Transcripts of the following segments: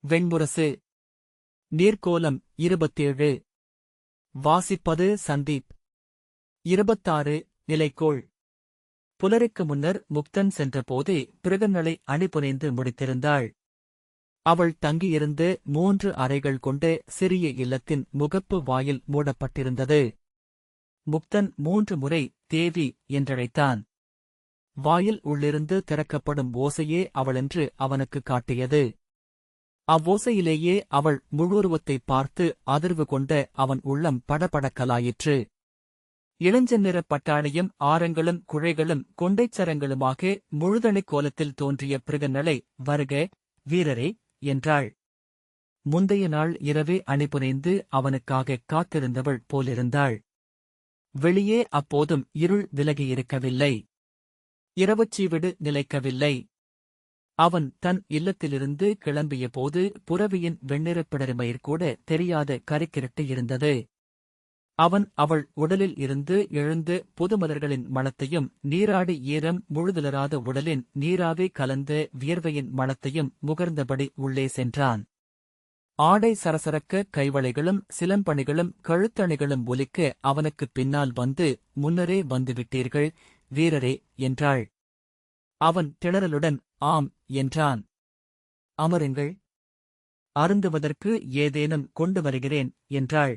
வெண்முரசு. நீர்க்கோலம் 27. வாசிப்பது சந்தீப். 26. நிலைக்கோள். புலருக்கு முன்னர் முக்தன் சென்றபோதே பிரகன்னலை அணிபுனைந்து முடித்திருந்தாள். அவள் தங்கியிருந்த 3 அறைகள் கொண்ட சிறிய இல்லத்தின் முகப்பு வாயில் மூடப்பட்டிருந்தது. முக்தன் 3 முறை தேவி என்றழைத்தான். வாயில் உள்ளிருந்து திறக்கப்படும் ஓசையே அவளென்று அவனுக்கு காட்டியது. அவ்வோசையிலேயே அவள் முழுருவத்தைப் பார்த்து அதிர்வு கொண்ட அவன் உள்ளம் படபடக்கலாயிற்று. இளஞ்செந்நிற பட்டாணியும் ஆரங்களும் குழைகளும் கொண்டைச்சரங்களுமாக முழுதணிக் கோலத்தில் தோன்றிய பிரகன்னலை, வருக வீரரே என்றாள். முந்தைய நாள் இரவே அணிபுனைந்து அவனுக்காகக் காத்திருந்தவள் போலிருந்தாள். வெளியே அப்போதும் இருள் விலகியிருக்கவில்லை. இரவுச்சீவிடு நிலைக்கவில்லை. அவன் தன் இல்லத்திலிருந்து கிளம்பியபோது புரவியின் வெண்ணிறப் பிடரிமயிர்கூட தெரியாத கரிக்கிரட்டு இருந்தது. அவன் அவள் உடலில் இருந்து எழுந்து புதுமலர்களின் மணத்தையும் நீராடி ஈரம் முழுதுலராத உடலின் நீராவே கலந்த வியர்வையின் மணத்தையும் முகர்ந்தபடி உள்ளே சென்றான். ஆடை சரசரக்க கைவளைகளும் சிலம்பணிகளும் கழுத்தணிகளும் ஒலிக்க அவனுக்குப் பின்னால் வந்து, முன்னரே வந்துவிட்டீர்கள் வீரரே என்றாள். அவன் திணறலுடன் ஆம் என்றான். அமருங்கள். அருந்துவதற்கு ஏதேனும் கொண்டு வருகிறேன் என்றாள்.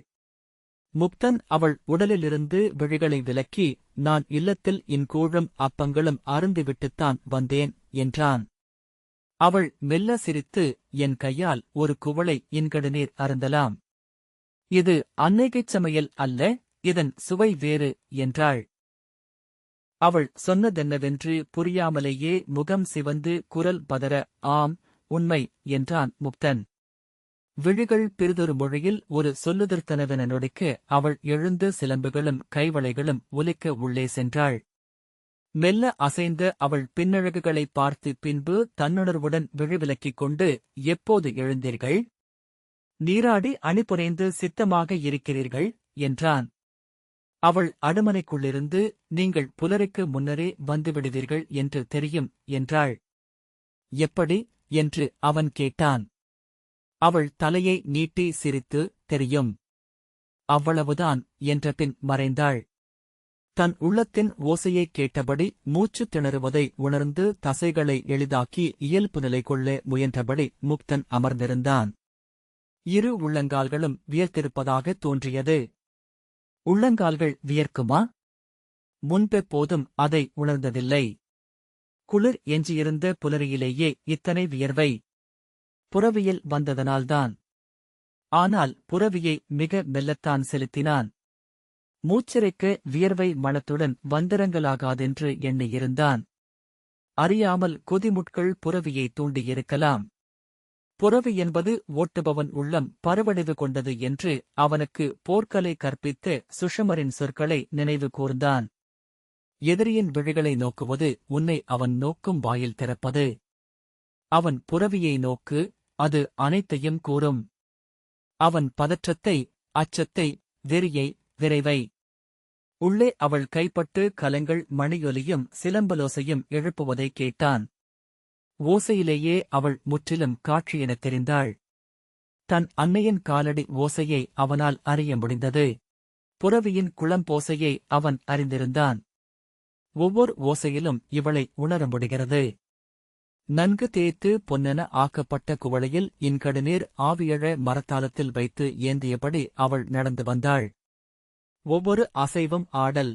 முக்தன் அவள் உடலிலிருந்து விழிகளை விலக்கி, நான் இல்லத்தில் இன்கூழும் அப்பங்களும் அருந்திவிட்டுத்தான் வந்தேன் என்றான். அவள் மெல்ல சிரித்து, என் கையால் ஒரு குவளை இன்கடுநீர் அருந்தலாம். இது அன்னைகைச் சமையல் அல்ல, இதன் சுவை வேறு என்றாள். அவள் சொன்னதென்னவென்று புரியாமலேயே முகம் சிவந்து குரல் பதற, ஆம் உண்மை என்றான் முக்தன். விழிகள் பிறிதொரு மொழியில் ஒரு சொல்லுதிர்த்தனவென நொடிக்க அவள் எழுந்து சிலம்புகளும் கைவளைகளும் ஒலிக்க உள்ளே சென்றாள். மெல்ல அசைந்த அவள் பின்னழகுகளைப் பார்த்து பின்பு தன்னுணர்வுடன் விழிவிலக்கிக் கொண்டு, எப்போது எழுந்தீர்கள்? நீராடி அணிபுனைந்து சித்தமாக இருக்கிறீர்கள் என்றான். அவள் அடுமனைக்குள்ளிருந்து, நீங்கள் புலருக்கு முன்னரே வந்துவிடுவீர்கள் என்று தெரியும் என்றாள். எப்படி என்று அவன் கேட்டான். அவள் தலையை நீட்டி சிரித்து, தெரியும். அவ்வளவுதான் என்றபின் மறைந்தாள். தன் உள்ளத்தின் ஓசையைக் கேட்டபடி மூச்சுத் திணறுவதை உணர்ந்து தசைகளை எளிதாக்கி இயல்பு நிலை கொள்ள முயன்றபடி முக்தன் அமர்ந்திருந்தான். இரு உள்ளங்கால்களும் வியர்த்திருப்பதாகத் தோன்றியது. உள்ளங்கால்கள் வியர்க்குமா? முன்பெப்போதும் அதை உணர்ந்ததில்லை. குளிர் எஞ்சியிருந்த புலரியிலேயே இத்தனை வியர்வை. புரவியில் வந்ததனால்தான். ஆனால் புரவியை மிக மெல்லத்தான் செலுத்தினான். மூச்சிறைக்க வியர்வை மணத்துடன் வந்திறங்கலாகாதென்று எண்ணியிருந்தான். அறியாமல் கொதிமுட்கள் புரவியை தூண்டியிருக்கலாம். புரவி என்பது ஓட்டுபவன் உள்ளம் பருவடைவு கொண்டது என்று அவனுக்கு போர்க்கலை கற்பித்த சுஷமரின் சொற்களை நினைவு கூர்ந்தான். எதிரியின் விழிகளை நோக்குவது உன்னை அவன் நோக்கும் வாயில் திறப்பது. அவன் புரவியை நோக்கு, அது அனைத்தையும் கூறும். அவன் பதற்றத்தை, அச்சத்தை, வெறியை, விரைவை. உள்ளே அவள் கைப்பட்டு கலங்கள் மணியொலியும் சிலம்பலோசையும் எழுப்புவதைக் கேட்டான். ஓசையிலேயே அவள் முற்றிலும் காட்சியெனத் தெரிந்தாள். தன் அன்னையின் காலடி ஓசையை அவனால் அறிய முடிந்தது. புரவியின் குளம்போசையை அவன் அறிந்திருந்தான். ஒவ்வொரு ஓசையிலும் இவளை உணர முடிகிறது. நன்கு தேய்த்து பொன்னென ஆக்கப்பட்ட குவளையில் இன்கடுநீர் ஆவியழ மரத்தாளத்தில் வைத்து ஏந்தியபடி அவள் நடந்து வந்தாள். ஒவ்வொரு அசைவும் ஆடல்.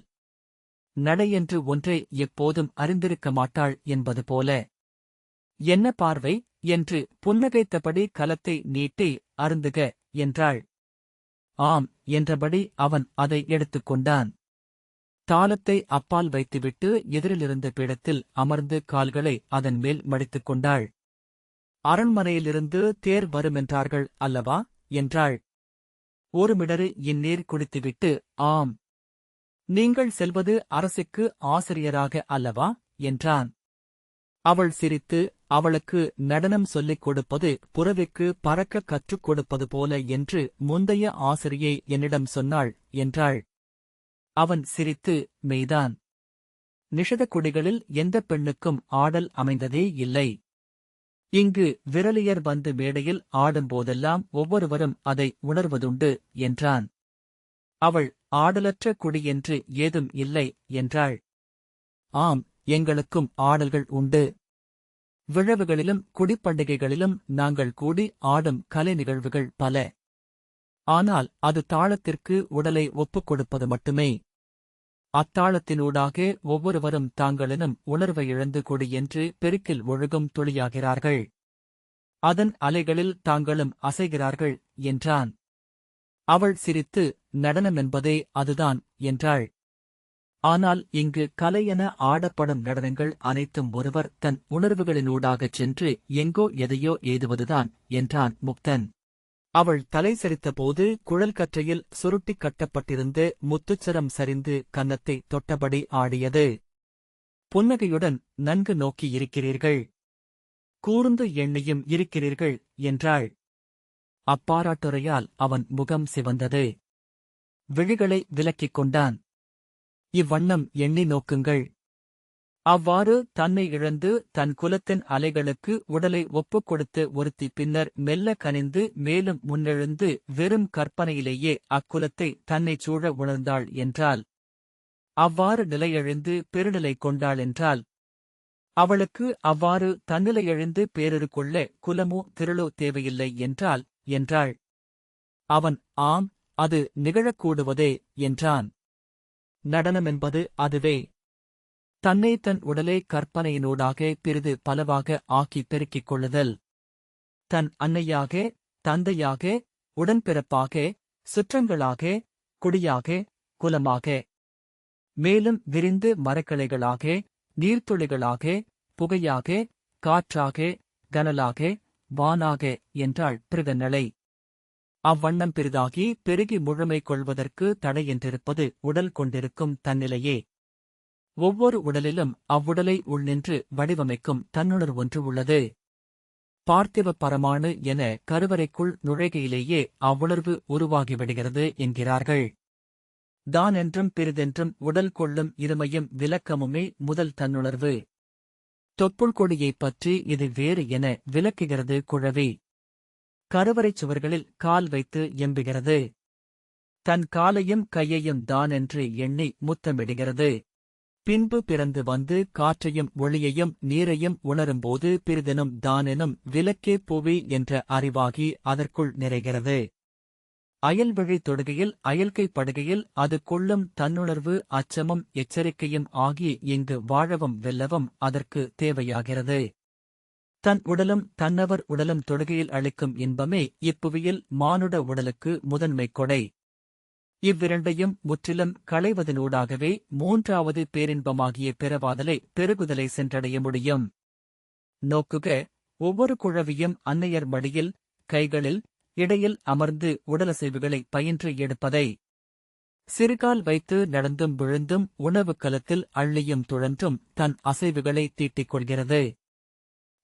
நடையென்று ஒன்றை எப்போதும் அறிந்திருக்க மாட்டாள் என்பது போல. என்ன பார்வை என்று புன்னகைத்தபடி கலத்தை நீட்டி, அருந்துக என்றாள். ஆம் என்றபடி அவன் அதை எடுத்துக்கொண்டான். தாளத்தை அப்பால் வைத்துவிட்டு எதிரிலிருந்த பீடத்தில் அமர்ந்து கால்களை அதன் மேல் மடித்துக் கொண்டாள். அரண்மனையிலிருந்து தேர் வருமென்றார்கள் அல்லவா என்றாள். ஒரு மிடறு இந்நீர் குடித்துவிட்டு, ஆம். நீங்கள் செல்வது அரசுக்கு ஆசிரியராக அல்லவா என்றான். அவள் சிரித்து, அவளுக்கு நடனம் சொல்லிக் கொடுப்பது புரவிக்கு பறக்க கற்றுக் கொடுப்பது போல என்று முந்தைய ஆசிரியை என்னிடம் சொன்னாள் என்றாள். அவன் சிரித்து, மெய்தான். நிஷதக்குடிகளில் எந்தப் பெண்ணுக்கும் ஆடல் அமைந்ததே இல்லை. இங்கு விரலியர் வந்து மேடையில் ஆடும்போதெல்லாம் ஒவ்வொருவரும் அதை உணர்வதுண்டு என்றான். அவள் ஆடலற்ற குடி என்று ஏதும் இல்லை என்றாள். ஆம், எங்களுக்கும் ஆடல்கள் உண்டு. விழவுகளிலும் குடிப்பண்டிகைகளிலும் நாங்கள் கூடி ஆடும் கலை நிகழ்வுகள் பல. ஆனால் அது தாளத்திற்கு உடலை ஒப்புக் கொடுப்பது மட்டுமே. அத்தாளத்தினூடாக ஒவ்வொருவரும் தாங்களெனும் உணர்வை இழந்து கொடி என்று பெருக்கில் ஒழுகும் துளியாகிறார்கள். அதன் அலைகளில் தாங்களும் அசைகிறார்கள் என்றான். அவள் சிரித்து, நடனமென்பதே அதுதான் என்றாள். ஆனால் இங்கு கலையென ஆடப்படும் நடனங்கள் அனைத்தும் ஒருவர் தன் உணர்வுகளினூடாகச் சென்று எங்கோ எதையோ ஏதுவதுதான் என்றான் முக்தன். அவள் தலை சரித்தபோது குழல் கற்றையில் சுருட்டிக் கட்டப்பட்டிருந்த முத்துச்சரம் சரிந்து கன்னத்தை தொட்டபடி ஆடியது. புன்னகையுடன் நன்கு நோக்கி இருக்கிறீர்கள், கூர்ந்து எண்ணியும் இருக்கிறீர்கள் என்றாள். அப்பாராட்டுரையால் அவன் முகம் சிவந்தது. விழிகளை விலக்கிக் கொண்டான். இவ்வண்ணம் எண்ணி நோக்குங்கள். அவ்வாறு தன்னை இழந்து தன் குலத்தின் அலைகளுக்கு உடலை ஒப்புக் கொடுத்து ஒருத்தி பின்னர் மெல்ல கனிந்து மேலும் முன்னெழுந்து வெறும் கற்பனையிலேயே அக்குலத்தை தன்னைச் சூழ உணர்ந்தாள் என்றால், அவ்வாறு நிலையெழுந்து பெருநிலை கொண்டாள் என்றால், அவளுக்கு அவ்வாறு தன்னிலையெழுந்து பேரிரு கொள்ள குலமோ திரளோ தேவையில்லை என்றாள். அவன் ஆம், அது நிகழக்கூடுவதே என்றான். நடனமென்பது அதுவே. தன்னை தன் உடலை கற்பனையினூடாக பிறிது பலவாக ஆக்கி பெருக்கிக் கொள்ளுதல். தன் அன்னையாக, தந்தையாக, உடன்பிறப்பாக, சுற்றங்களாக, குடியாக, குலமாக, மேலும் விரிந்து மரக்கிளைகளாக, நீர்த்துளிகளாக, புகையாக, காற்றாக, கனலாக, வானாக என்றாள் பிறகநிலை. அவ்வண்ணம் பெரிதாகி பெருகி முழுமை கொள்வதற்கு தடையென்றிருப்பது உடல் கொண்டிருக்கும் தன்னிலையே. ஒவ்வொரு உடலிலும் அவ்வுடலை உள்நின்று வடிவமைக்கும் தன்னுணர்வொன்று உள்ளது. பார்த்திவ பரமாணு என கருவறைக்குள் நுழைகையிலேயே அவ்வுணர்வு உருவாகிவிடுகிறது என்கிறார்கள். தான் என்றும் பிறிதென்றும் உடல் கொள்ளும் இருமையும் விலக்கமுமே முதல் தன்னுணர்வு. தொப்புள் கொடியைப் பற்றி இது வேறு என விலக்குகிறது குழவி. கருவறைச் சுவர்களில் கால் வைத்து எம்புகிறது. தன் காலையும் கையையும் தான் என்று எண்ணி முத்தமிடுகிறது. பின்பு பிறந்து வந்து காற்றையும் ஒளியையும் நீரையும் உணரும்போது பிறிதெனும் தானெனும் விலக்கே புவி என்ற அறிவாகி அதற்குள் நிறைகிறது. அயல்வழி தொடுகையில் அயல்கை படுகையில் அது கொள்ளும் தன்னுணர்வு அச்சமும் எச்சரிக்கையும் ஆகி இங்கு வாழவும் வெல்லவும் அதற்கு தேவையாகிறது. தன் உடலும் தன்னவர் உடலும் தொடுகையில் அளிக்கும் இன்பமே இப்புவியில் மானுட உடலுக்கு முதன்மை கொடை. இவ்விரண்டையும் முற்றிலும் களைவதனூடாகவே மூன்றாவது பேரின்பமாகிய பிறவாதலை பெருகுதலை சென்றடைய முடியும். நோக்குக, ஒவ்வொரு குழவியும் அன்னையர் மடியில், கைகளில், இடையில் அமர்ந்து உடலசைவுகளை பயின்று எடுப்பதை. சிறுகால் வைத்து நடந்தும் விழுந்தும் உணவு கலத்தில் அள்ளியும் துழன்றும் தன் அசைவுகளை தீட்டிக் கொள்கிறது.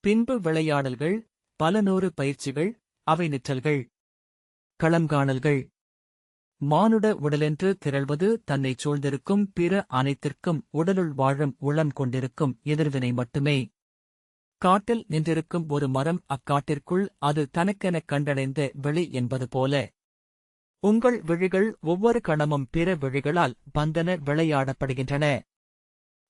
பின்பு விளையாடல்கள், பல நூறு பயிற்சிகள், அவை நிற்றல்கள், களம்காணல்கள். மானுட உடலென்று திரள்வது தன்னைச் சூழ்ந்திருக்கும் பிற அனைத்திற்கும் உடலுள் வாழும் உளம் கொண்டிருக்கும் எதிர்வினை மட்டுமே. காட்டில் நின்றிருக்கும் ஒரு மரம் அக்காட்டிற்குள் அது தனக்கெனக் கண்டடைந்த வெளி என்பது போல. உங்கள் விழிகள் ஒவ்வொரு கணமும் பிற விழிகளால் பந்தன விளையாடப்படுகின்றன.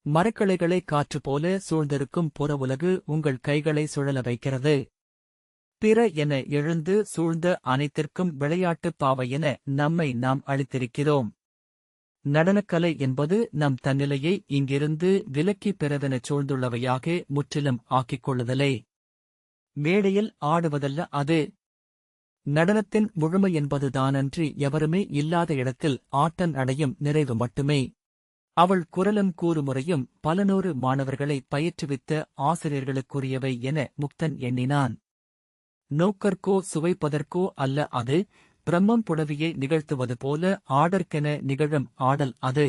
மரக்கிளைகளை காற்று போல சூழ்ந்திருக்கும் புற உலகு உங்கள் கைகளை சுழல வைக்கிறது. பிற என எழுந்து சூழ்ந்த அனைத்திற்கும் விளையாட்டுப் பாவை என நம்மை நாம் அளித்திருக்கிறோம். நடனக்கலை என்பது நம் தன்னிலையை இங்கிருந்து விலக்கி பிறவெனச் சூழ்ந்துள்ளவையாக முற்றிலும் ஆக்கிக் கொள்ளுதலே. மேடையில் ஆடுவதல்ல அது. நடனத்தின் முழுமை என்பது தானன்றி எவருமே இல்லாத இடத்தில் ஆட்டன் அடையும் நிறைவு மட்டுமே. அவள் குரலும் கூறுமுறையும் பல நூறு மாணவர்களை பயிற்றுவித்த ஆசிரியர்களுக்குரியவை என முக்தன் எண்ணினான். நோக்கற்கோ சுவைப்பதற்கோ அல்ல அது, பிரம்மம் புடவியை நிகழ்த்துவது போல ஆடற்கென நிகழும் ஆடல் அது.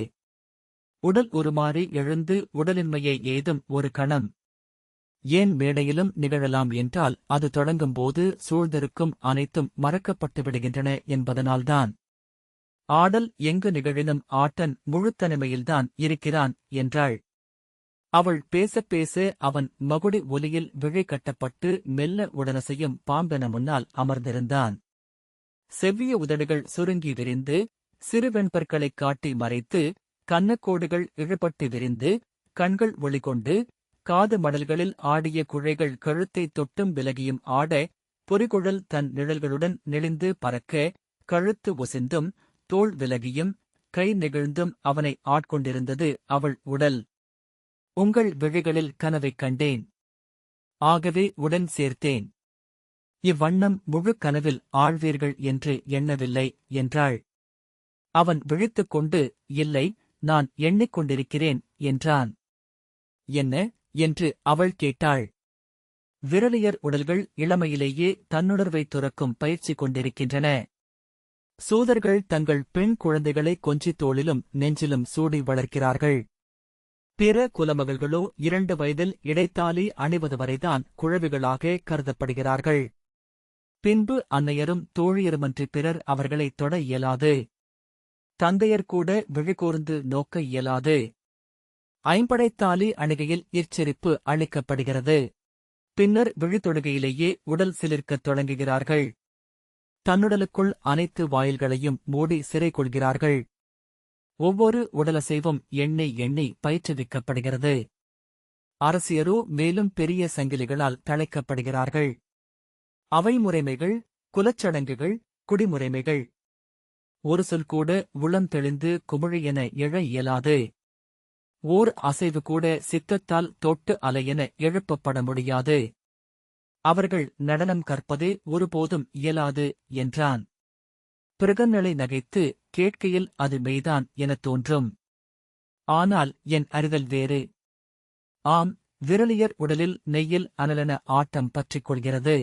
உடல் உருமாறி எழுந்து உடலின்மையை ஏதும் ஒரு கணம். ஏன் மேடையிலும் நிகழலாம் என்றால் அது தொடங்கும்போது சூழ்ந்திருக்கும் அனைத்தும் மறக்கப்பட்டு விடுகின்றன என்பதனால்தான். ஆடல் எங்கு நிகழினும் ஆட்டன் முழுத்தனிமையில்தான் இருக்கிறான் என்றாள். அவள் பேசப் பேச அவன் மகுடி ஒலியில் விழை கட்டப்பட்டு மெல்ல உடனசையும் பாம்பென முன்னால் அமர்ந்திருந்தான். செவ்விய உதடுகள் சுருங்கி விரிந்து, சிறு வெண்பற்களைக் காட்டி மறைத்து, கன்னக்கோடுகள் இழுபட்டு விரிந்து, கண்கள் ஒளிகொண்டு, காது மடல்களில் ஆடிய குழைகள் கழுத்தைத் தொட்டும் விலகியும் ஆட, பொறிகுழல் தன் நிழல்களுடன் நெளிந்து பறக்க, கழுத்து ஒசிந்தும், தோள் விலகியும், கை நெகிழ்ந்தும் அவனை ஆட்கொண்டிருந்தது அவள் உடல். உங்கள் விழிகளில் கனவைக் கண்டேன். ஆகவே உடன் சேர்த்தேன். இவ்வண்ணம் முழு கனவில் ஆழ்வீர்கள் என்று எண்ணவில்லை என்றாள். அவன் விழித்துக் கொண்டு, இல்லை, நான் எண்ணிக்கொண்டிருக்கிறேன் என்றான். என்ன என்று அவள் கேட்டாள். விரலியர் உடல்கள் இளமையிலேயே தன்னுணர்வைத் துறக்கும் பயிற்சி கொண்டிருக்கின்றன. சூதர்கள் தங்கள் பெண் குழந்தைகளை கொஞ்சித் தோளிலும் நெஞ்சிலும் சூடி வளர்க்கிறார்கள். பிற குலமகள்களோ 2 வயதில் இடைத்தாலி அணிவது வரைதான் குழவிகளாக கருதப்படுகிறார்கள். பின்பு அன்னையரும் தோழியருமன்றி பிறர் அவர்களைத் தொட இயலாது. தந்தையர் கூட விழிகூர்ந்து நோக்க இயலாது. ஐம்படைத்தாலி அணிகையில் இச்செரிப்பு அளிக்கப்படுகிறது. பின்னர் விழித்தொடுகையிலேயே உடல் சிலிர்க்கத் தொடங்குகிறார்கள். தன்னுடலுக்குள் அனைத்து வாயில்களையும் மூடி சிறை கொள்கிறார்கள். ஒவ்வொரு உடலசைவும் எண்ணி எண்ணி பயிற்றுவிக்கப்படுகிறது. அரசியரோ மேலும் பெரிய சங்கிலிகளால் தழைக்கப்படுகிறார்கள். அவை முறைமைகள், குலச்சடங்குகள், குடிமுறைமைகள். ஒரு சொல் கூட உளம் தெளிந்து குமிழி என எழ இயலாது. ஓர் அசைவு கூட சித்தத்தால் தொட்டு அலையென எழுப்பப்பட முடியாது. அவர்கள் நடனம் கற்பதே ஒருபோதும் இயலாது என்றான். பிருகன்னலை நகைத்து, கேட்கையில் அது மெய்தான் எனத் தோன்றும். ஆனால் என் அறிதல் வேறு. ஆம், விரலியர் உடலில் நெய்யில் அனலென ஆட்டம் பற்றிக் கொள்கிறது.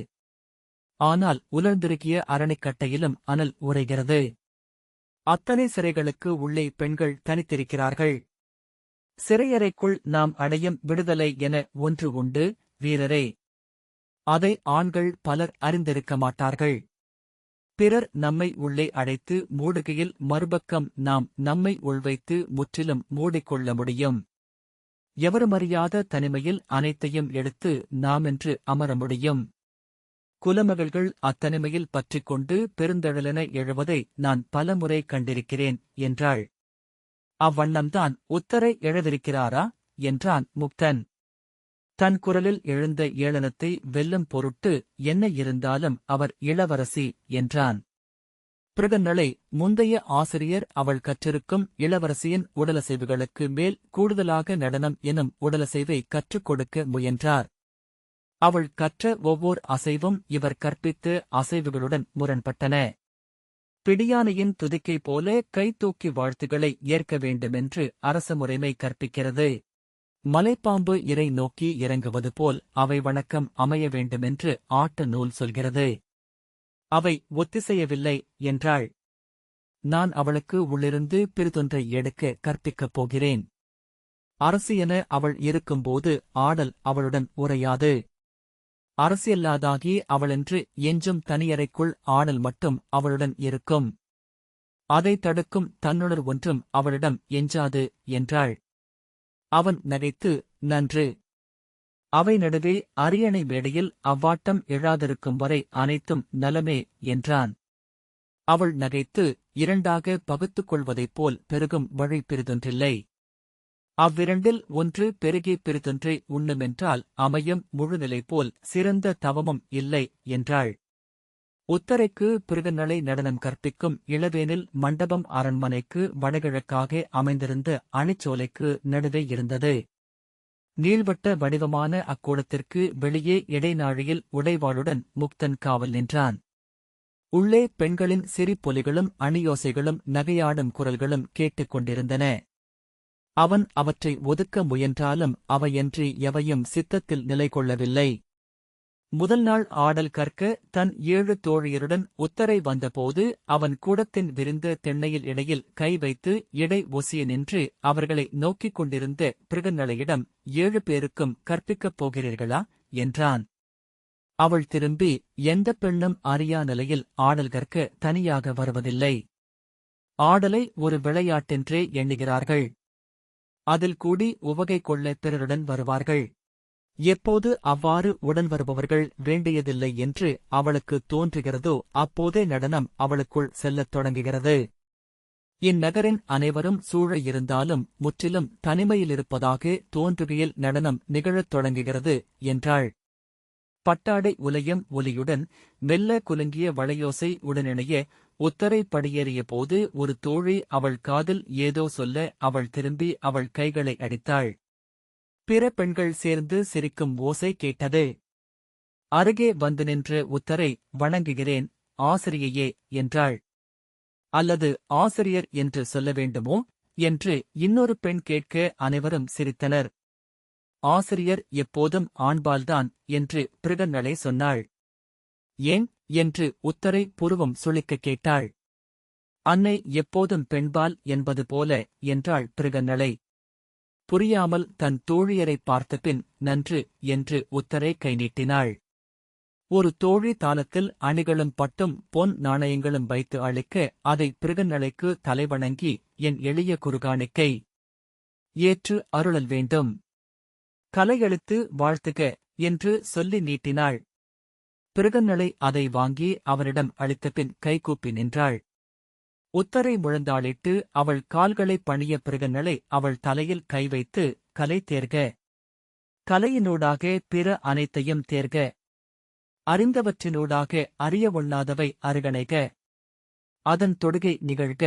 ஆனால் உலர்ந்திருக்கிய அரணிக்கட்டையிலும் அனல் உறைகிறது. அத்தனை சிறைகளுக்கு உள்ளே பெண்கள் தனித்திருக்கிறார்கள். சிறையறைக்குள் நாம் அடையும் விடுதலை என ஒன்று உண்டு, வீரரே. அதை ஆண்கள் பலர் அறிந்திருக்க மாட்டார்கள். பிறர் நம்மை உள்ளே அடைத்து மூடுகையில் மறுபக்கம் நாம் நம்மை உள்வைத்து முற்றிலும் மூடிக்கொள்ள முடியும். எவருமறியாத தனிமையில் அனைத்தையும் எடுத்து நாமென்று அமர முடியும். குலமகள்கள் அத்தனிமையில் பற்றிக்கொண்டு பெருந்தழலென எழுவதை நான் பலமுறை கண்டிருக்கிறேன் என்றாள். அவ்வண்ணம்தான் உத்தரை எழவிருக்கிறாரா என்றான் முக்தன். தன் குரலில் எழுந்த ஏளனத்தை வெல்லும் பொருட்டு என்ன இருந்தாலும் அவர் இளவரசி என்றான். பிருகன்னலை முந்தைய ஆசிரியர் அவள் கற்றிருக்கும் இளவரசியின் உடலசைவுகளுக்கு மேல் கூடுதலாக நடனம் எனும் உடலசைவை கற்றுக் கொடுக்க முயன்றார். அவள் கற்ற ஒவ்வொரு அசைவும் இவர் கற்பித்த அசைவுகளுடன் முரண்பட்டன. பிடியானையின் துதிக்கை போல கை தூக்கி வாழ்த்துகளை ஏற்க வேண்டுமென்று அரச முறைமை கற்பிக்கிறது. மலைப்பாம்பு இரை நோக்கி இறங்குவது போல் அவை வணக்கம் அமைய வேண்டுமென்று ஆட்ட நூல் சொல்கிறது. அவை ஒத்திசையவில்லை என்றாள். நான் அவளுக்கு உள்ளிருந்து பிறிதொன்றை எடுக்க கற்பிக்கப் போகிறேன். அரசி என அவள் இருக்கும்போது ஆடல் அவளுடன் உரையாது. அரசியல்லாதாகி அவளென்று எஞ்சும் தனியறைக்குள் ஆடல் மட்டும் அவளுடன் இருக்கும். அதை தடுக்கும் தன்னுணர் ஒன்றும் அவளிடம் எஞ்சாது என்றாள். அவன் நகைத்து, நன்று. அவை நடுவே அரியணை மேடையில் அவ்வாட்டம் எழாதிருக்கும் வரை அனைத்தும் நலமே என்றான். அவள் நகைத்து, இரண்டாக பகுத்துக் கொள்வதைப் போல் பெருகும் வழி பிறிதொன்றில்லை. அவ்விரண்டில் ஒன்று பெருகி பிறிதொன்றை உண்ணுமென்றால் அமையும் முழுநிலை போல் சிறந்த தவமும் இல்லை என்றாள். உத்தரைக்கு பிருகன்னலை நடனம் கற்பிக்கும் இளவேனில் மண்டபம் அரண்மனைக்கு வடகிழக்காக அமைந்திருந்த அணிச்சோலைக்கு நடுவே இருந்தது. நீள்வட்ட வடிவமான அக்கூடத்திற்கு வெளியே இடைநாழியில் உடைவாளுடன் முக்தன் காவல் நின்றான். உள்ளே பெண்களின் சிரிப்பொலிகளும் அணியோசைகளும் நகையாடும் குரல்களும் கேட்டுக் கொண்டிருந்தன. அவன் அவற்றை ஒதுக்க முயன்றாலும் அவையன்றி எவையும் சித்தத்தில் நிலை கொள்ளவில்லை. முதல் நாள் ஆடல் கற்க தன் 7 தோழியருடன் உத்தரை வந்தபோது அவன் கூடத்தின் விரிந்த திண்ணையில் இடையில் கை வைத்து இடை ஒசிய நின்று அவர்களை நோக்கிக் கொண்டிருந்த பிருகன்னலையிடம் 7 பேருக்கும் கற்பிக்கப் போகிறீர்களா என்றான். அவள் திரும்பி, எந்தப் பெண்ணும் அறியா நிலையில் ஆடல் கற்க தனியாக வருவதில்லை. ஆடலை ஒரு விளையாட்டென்றே எண்ணுகிறார்கள். அதில் கூடி உவகை கொள்ள பிறருடன் வருவார்கள். எப்போது அவ்வாறு உடன் வருபவர்கள் வேண்டியதில்லை என்று அவளுக்கு தோன்றுகிறதோ அப்போதே நடனம் அவளுக்குள் செல்லத் தொடங்குகிறது. இந்நகரின் அனைவரும் சூழ இருந்தாலும் முற்றிலும் தனிமையிலிருப்பதாக தோன்றுகையில் நடனம் நிகழத் தொடங்குகிறது என்றாள். பட்டாடை உலையும் ஒலியுடன் மெல்ல குலுங்கிய வளையோசை உடனிணைய உத்தரை படியேறிய போது ஒரு தோழி அவள் காதில் ஏதோ சொல்ல அவள் திரும்பி அவள் கைகளை அடித்தாள். பிற பெண்கள் சேர்ந்து சிரிக்கும் ஓசை கேட்டது. அருகே வந்து நின்ற உத்தரை, வணங்குகிறேன் ஆசிரியையே என்றாள். அல்லது ஆசிரியர் என்று சொல்ல வேண்டுமோ என்று இன்னொரு பெண் கேட்க அனைவரும் சிரித்தனர். ஆசிரியர் எப்போதும் ஆண்பால்தான் என்று பிருகன்னளை சொன்னாள். ஏன் என்று உத்தரை புருவம் சுளிக்க கேட்டாள். அன்னை எப்போதும் பெண்பால் என்பது போல என்றாள் பிருகன்னளை. புரியாமல் தன் தோழியரை பார்த்தபின் நன்று என்று உத்தரை கை நீட்டினாள். ஒரு தோழி தாளத்தில் அணிகளும் பட்டும் பொன் நாணயங்களும் வைத்து அளிக்க அதை பிருகன்னளைக்கு தலைவணங்கி என் எளிய குறுகாணிக்கை ஏற்று அருளல் வேண்டும். கலையளித்து வாழ்த்துக என்று சொல்லி நீட்டினாள். பிருகன்னளை அதை வாங்கி அவனிடம் அளித்தபின் கைகூப்பி நின்றாள். உத்தரை முழந்தாளிட்டு அவள் கால்களை பணிய பிருகன்னளை அவள் தலையில் கை வைத்து கலை தேர்க. கலையினூடாக பிற அனைத்தையும் தேர்க. அறிந்தவற்றினூடாக அறிய ஒண்ணாதவை அருகணைக. அதன் தொடுகை நிகழ்க.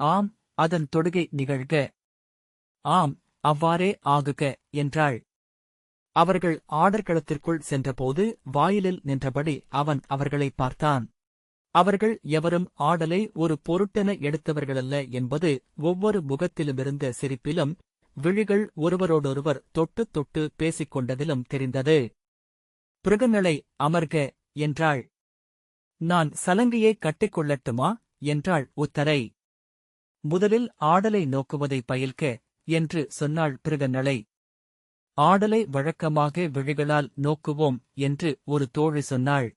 ஆம், அதன் தொடுகை நிகழ்க. ஆம், அவ்வாறே ஆகுக என்றாள். அவர்கள் ஆடர்களத்திற்குள் சென்றபோது வாயிலில் நின்றபடி அவன் அவர்களை பார்த்தான். அவர்கள் எவரும் ஆடலை ஒரு பொருட்டென எடுத்தவர்களல்ல என்பது ஒவ்வொரு முகத்திலுமிருந்த சிரிப்பிலும் விழிகள் ஒருவரோடொருவர் தொட்டு தொட்டு பேசிக் கொண்டதிலும் தெரிந்தது. பிருகன்னளை, அமர்க என்றாள். நான் சலங்கையை கட்டிக்கொள்ளட்டுமா என்றாள் உத்தரை. முதலில் ஆடலை நோக்குவதை பயில்க என்று சொன்னாள் பிருகன்னளை. ஆடலை வழக்கமாக விழிகளால் நோக்குவோம் என்று ஒரு தோழி சொன்னாள்.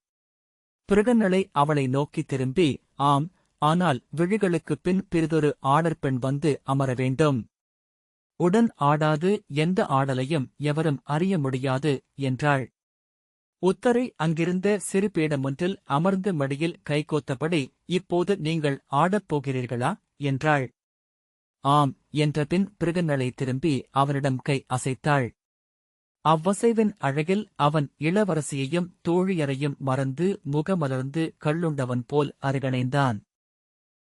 பிருகன்னளை அவளை நோக்கி திரும்பி, ஆம், ஆனால் விழிகளுக்குப் பின் பிறிதொரு ஆடற்பெண் வந்து அமர வேண்டும். உடன் ஆடாது எந்த ஆடலையும் எவரும் அறிய முடியாது என்றாள். உத்தரை அங்கிருந்த சிறு பீடமொன்றில் அமர்ந்த மடியில் கைகோத்தபடி, இப்போது நீங்கள் ஆடப் போகிறீர்களா என்றாள். ஆம் என்றபின் பிருகன்னளை திரும்பி அவனிடம் கை அசைத்தாள். அவ்வசைவின் அழகில் அவன் இளவரசியையும் தோழியரையும் மறந்து முகமலர்ந்து கள்ளுண்டவன் போல் அருகணைந்தான்.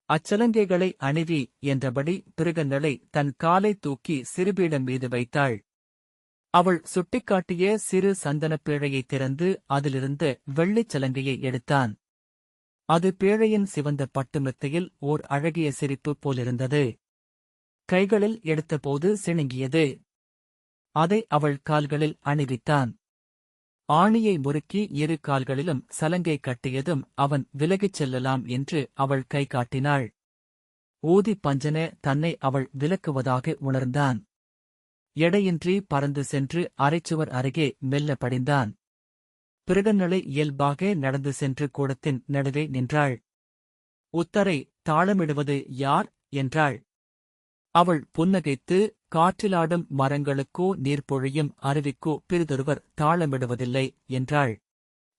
அச்சலங்கைகளை அணிவி என்றபடி பிருகன்னளை தன் காலை தூக்கி சிறுபீடம் மீது வைத்தாள். அவள் சுட்டிக்காட்டிய சிறு சந்தனப் பேழையைத் திறந்து அதிலிருந்த வெள்ளிச் சலங்கையை எடுத்தான். அது பேழையின் சிவந்த பட்டு மெத்தையில் ஓர் அழகிய சிரிப்பு போலிருந்தது. கைகளில் எடுத்தபோது சிணுங்கியது. அதை அவள் கால்களில் அணிவித்தான். ஆணியை முறுக்கி இரு கால்களிலும் சலங்கை கட்டியதும் அவன் விலகிச் செல்லலாம் என்று அவள் கை காட்டினாள். ஊதி பஞ்சன தன்னை அவள் விலக்குவதாக உணர்ந்தான். எடையின்றி பறந்து சென்று அரைச்சுவர் அருகே மெல்ல படிந்தான். பிருகன்னளை இயல்பாக நடந்து சென்று கூடத்தின் நடுவே நின்றாள். உத்தரை, தாளமிடுவது யார் என்றாள். அவள் புன்னகைத்து, காற்றிலாடும் மரங்களுக்கோ நீர்ப்பொழியும் அருவிக்கோ பிறிதொருவர் தாளமிடுவதில்லை என்றாள்.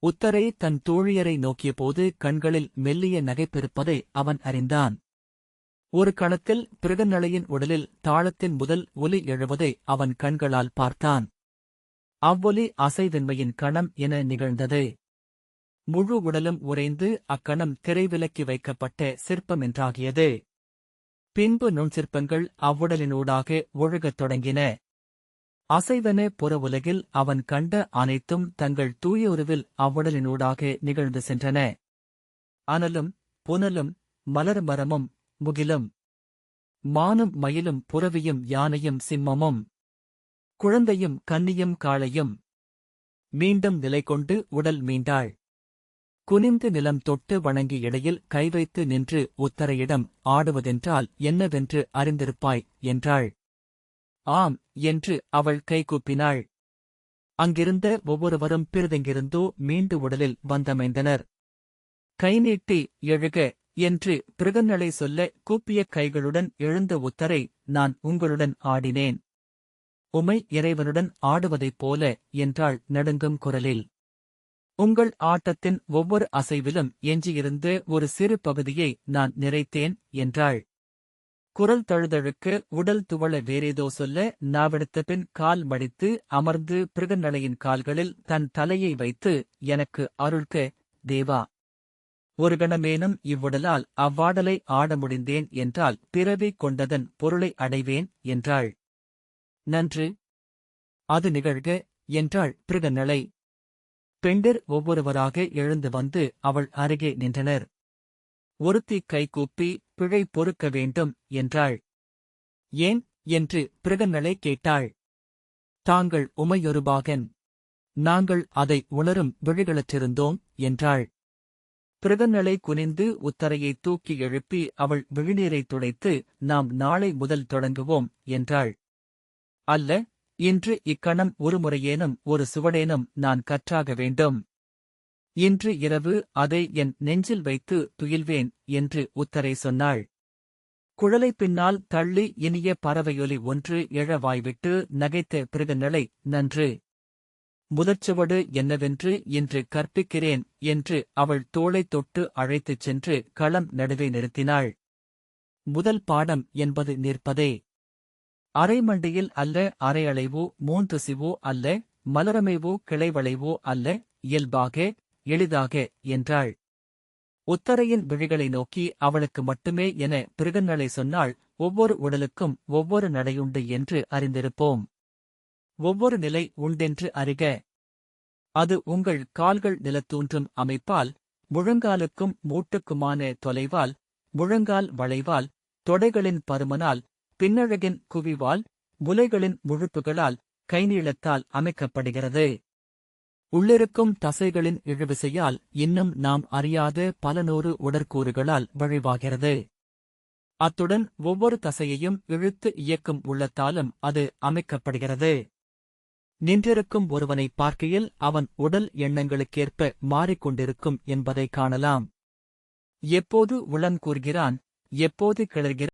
உத்தரை தன் தோழியரை நோக்கியபோது கண்களில் மெல்லிய நகைப்பிருப்பதை அவன் அறிந்தான். ஒரு கணத்தில் பிருகன்னளையின் உடலில் தாளத்தின் முதல் ஒலி எழுவதை அவன் கண்களால் பார்த்தான். அவ்வொலி அசைவின்மையின் கணம் என நிகழ்ந்தது. முழு உடலும் உறைந்து அக்கணம் திரைவிலக்கி வைக்கப்பட்ட சிற்பமென்றாகியது. பின்பு நுண்சிற்பங்கள் அவ்வுடலினூடாக ஒழுகத் தொடங்கின. அசைவன புற உலகில் அவன் கண்ட அனைத்தும் தங்கள் தூய உருவில் அவ்வுடலினூடாக நிகழ்ந்து சென்றன. அனலும் புனலும் மலர்மரமும் முகிலும் மானும் மயிலும் புறவியும் யானையும் சிம்மமும் குழந்தையும் கன்னியும் காளையும் மீண்டும் நிலை கொண்டு உடல் மீண்டாள். குனிந்து நிலம் தொட்டு வணங்கி இடையில் கைவைத்து நின்று உத்தரையிடம், ஆடுவதென்றால் என்னவென்று அறிந்திருப்பாய் என்றாள். ஆம் என்று அவள் கைகூப்பினாள். அங்கிருந்த ஒவ்வொருவரும் பிறிதெங்கிருந்தோ மீண்டு உடலில் வந்தமைந்தனர். கை நீட்டி எழுக என்று பிருகன்னலை சொல்ல கூப்பிய கைகளுடன் எழுந்த உத்தரை, நான் உங்களுடன் ஆடினேன். உமை இறைவனுடன் ஆடுவதைப் போல என்றாள் நடுங்கும் குரலில். உங்கள் ஆட்டத்தின் ஒவ்வொரு அசைவிலும் எஞ்சியிருந்த ஒரு சிறு பகுதியை நான் நிறைத்தேன் என்றாள். குரல் தழுதழுக்க உடல் துவள வேறேதோ சொல்ல நாவெடுத்த பின் கால் மடித்து அமர்ந்து பிருகன்னலையின் கால்களில் தன் தலையை வைத்து, எனக்கு அருள்க தேவா. ஒரு கணமேனும் இவ்வுடலால் அவ்வாடலை ஆட முடிந்தேன் என்றால் பிறவி கொண்டதன் பொருளை அடைவேன் என்றாள். நன்று, அது நிகழ்க என்றாள் பிருகன்னலை. பெண்டிர் ஒவ்வொருவராக எழுந்து வந்து அவள் அருகே நின்றனர். ஒருத்தி கைகூப்பி பிழை பொறுக்க வேண்டும் என்றாள். ஏன் என்று பிருகன்னலை கேட்டாள். தாங்கள் உமையொருபாகன். நாங்கள் அதை உணரும் விழிகளற்றிருந்தோம் என்றாள். பிருகன்னலை குனிந்து உத்தரையை தூக்கி எழுப்பி அவள் விழிநீரைத் துடைத்து, நாம் நாளை முதல் தொடங்குவோம் என்றாள். அல்ல, இன்று இக்கணம் ஒருமுறையேனும் ஒரு சுவடேனும் நான் கற்றாக வேண்டும். இன்று இரவு அதை என் நெஞ்சில் வைத்து துயில்வேன் என்று உத்தரை சொன்னாள். குழலை பின்னால் தள்ளி இனிய பறவையொலி ஒன்று எழ வாய்விட்டு நகைத்த பிருகன்னலை, நன்று. முதற்சுவடு என்னவென்று இன்று கற்பிக்கிறேன் என்று அவள் தோளைத் தொட்டு அழைத்துச் சென்று களம் நடுவே நிறுத்தினாள். முதல் பாடம் என்பது நிற்பதே. அரைமண்டியில் அல்ல, அரையளைவோ 3 சிவோ அல்ல, மலரமைவோ கிளைவளைவோ அல்ல, இயல்பாக எளிதாக என்றாள். உத்தரையின் விழிகளை நோக்கி அவளுக்கு மட்டுமே என பிருகன்னலை சொன்னாள். ஒவ்வொரு உடலுக்கும் ஒவ்வொரு நடையுண்டு என்று அறிந்திருப்போம். ஒவ்வொரு நிலை உண்டென்று அறிக. அது உங்கள் கால்கள் நிலத்தூன்றும் அமைப்பால், முழங்காலுக்கும் மூட்டுக்குமான தொலைவால், முழங்கால் வளைவால், தொடைகளின் பருமனால், பின்னழகின் குவிவால், முலைகளின் முழுப்புகளால், கைநீளத்தால் அமைக்கப்படுகிறது. உள்ளிருக்கும் தசைகளின் இழுவிசையால் இன்னும் நாம் அறியாத பல நூறு உடற்கூறுகளால் வழிவாகிறது. அத்துடன் ஒவ்வொரு தசையையும் இழுத்து இயக்கும் உள்ளத்தாலும் அது அமைக்கப்படுகிறது. நின்றிருக்கும் ஒருவனை பார்க்கையில் அவன் உடல் எண்ணங்களுக்கேற்ப மாறிக்கொண்டிருக்கும் என்பதை காணலாம். எப்போது உளம் கூர்கிறான், எப்போது கிளர்கிறான்.